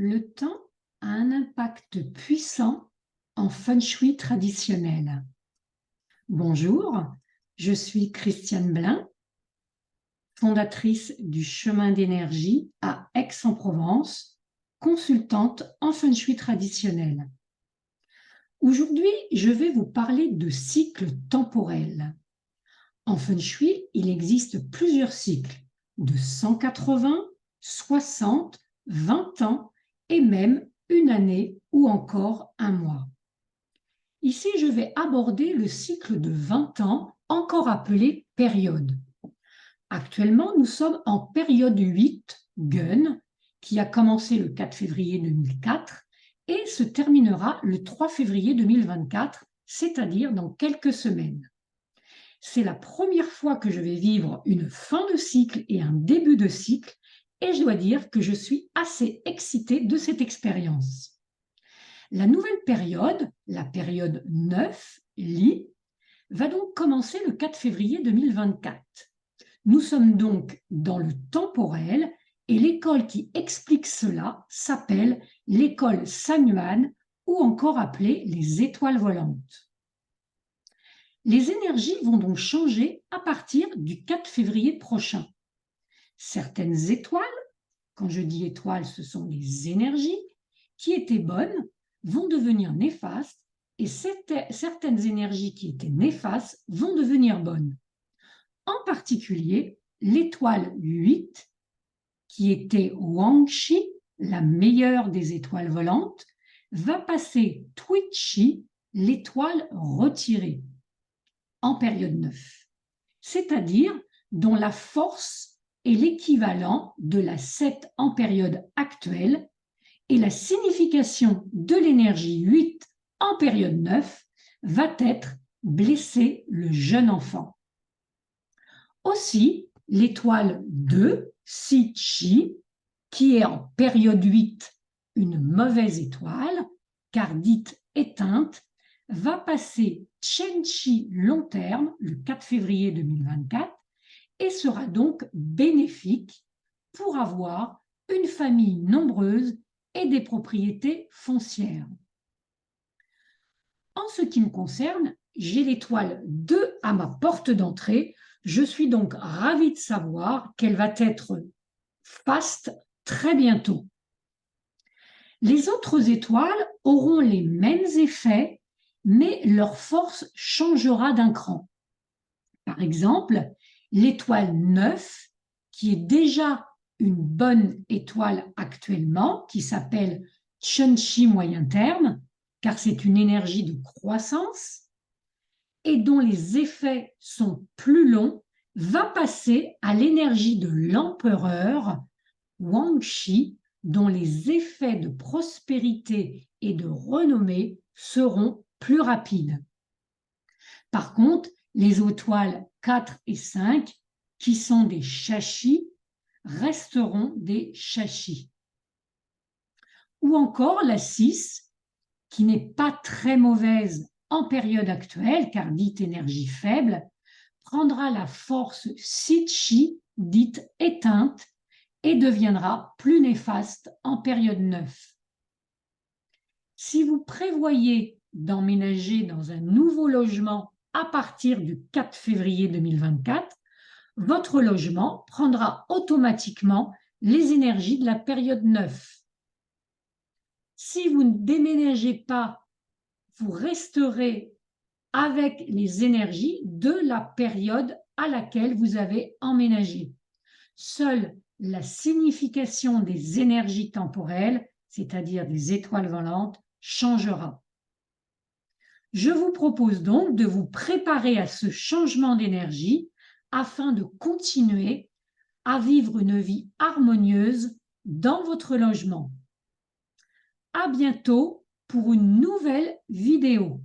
Le temps a un impact puissant en feng shui traditionnel. Bonjour, je suis Christiane Blin, fondatrice du Chemin d'énergie à Aix-en-Provence, consultante en feng shui traditionnel. Aujourd'hui, je vais vous parler de cycles temporels. En feng shui, il existe plusieurs cycles de 180, 60, 20 ans et même une année ou encore un mois. Ici, je vais aborder le cycle de 20 ans, encore appelé période. Actuellement, nous sommes en période 8, Gun, qui a commencé le 4 février 2004 et se terminera le 3 février 2024, c'est-à-dire dans quelques semaines. C'est la première fois que je vais vivre une fin de cycle et un début de cycle, et je dois dire que je suis assez excitée de cette expérience. La nouvelle période, la période 9, Li, va donc commencer le 4 février 2024. Nous sommes donc dans le temporel et l'école qui explique cela s'appelle l'école Sanyuan ou encore appelée les étoiles volantes. Les énergies vont donc changer à partir du 4 février prochain. Certaines étoiles, quand je dis étoiles, ce sont les énergies, qui étaient bonnes, vont devenir néfastes et certaines énergies qui étaient néfastes vont devenir bonnes. En particulier, l'étoile 8, qui était Wangxi, la meilleure des étoiles volantes, va passer Tuichi, l'étoile retirée, en période 9, c'est-à-dire dont la force est l'équivalent de la 7 en période actuelle et la signification de l'énergie 8 en période 9 va être blesser le jeune enfant. Aussi, l'étoile 2, Si Chi, qui est en période 8 une mauvaise étoile, car dite éteinte, va passer Chen Chi long terme le 4 février 2024 et sera donc bénéfique pour avoir une famille nombreuse et des propriétés foncières. En ce qui me concerne, j'ai l'étoile 2 à ma porte d'entrée. Je suis donc ravie de savoir qu'elle va être faste très bientôt. Les autres étoiles auront les mêmes effets, mais leur force changera d'un cran. Par exemple, l'étoile 9, qui est déjà une bonne étoile actuellement, qui s'appelle Chunchi moyen terme, car c'est une énergie de croissance, et dont les effets sont plus longs, va passer à l'énergie de l'empereur, Wangxi, dont les effets de prospérité et de renommée seront plus rapides. Par contre, les étoiles 4 et 5, qui sont des Shashi, resteront des Shashi. Ou encore la 6, qui n'est pas très mauvaise en période actuelle, car dite énergie faible, prendra la force Si-Chi, dite éteinte, et deviendra plus néfaste en période 9. Si vous prévoyez d'emménager dans un nouveau logement à partir du 4 février 2024, votre logement prendra automatiquement les énergies de la période 9. Si vous ne déménagez pas, vous resterez avec les énergies de la période à laquelle vous avez emménagé. Seule la signification des énergies temporelles, c'est-à-dire des étoiles volantes, changera. Je vous propose donc de vous préparer à ce changement d'énergie afin de continuer à vivre une vie harmonieuse dans votre logement. À bientôt pour une nouvelle vidéo.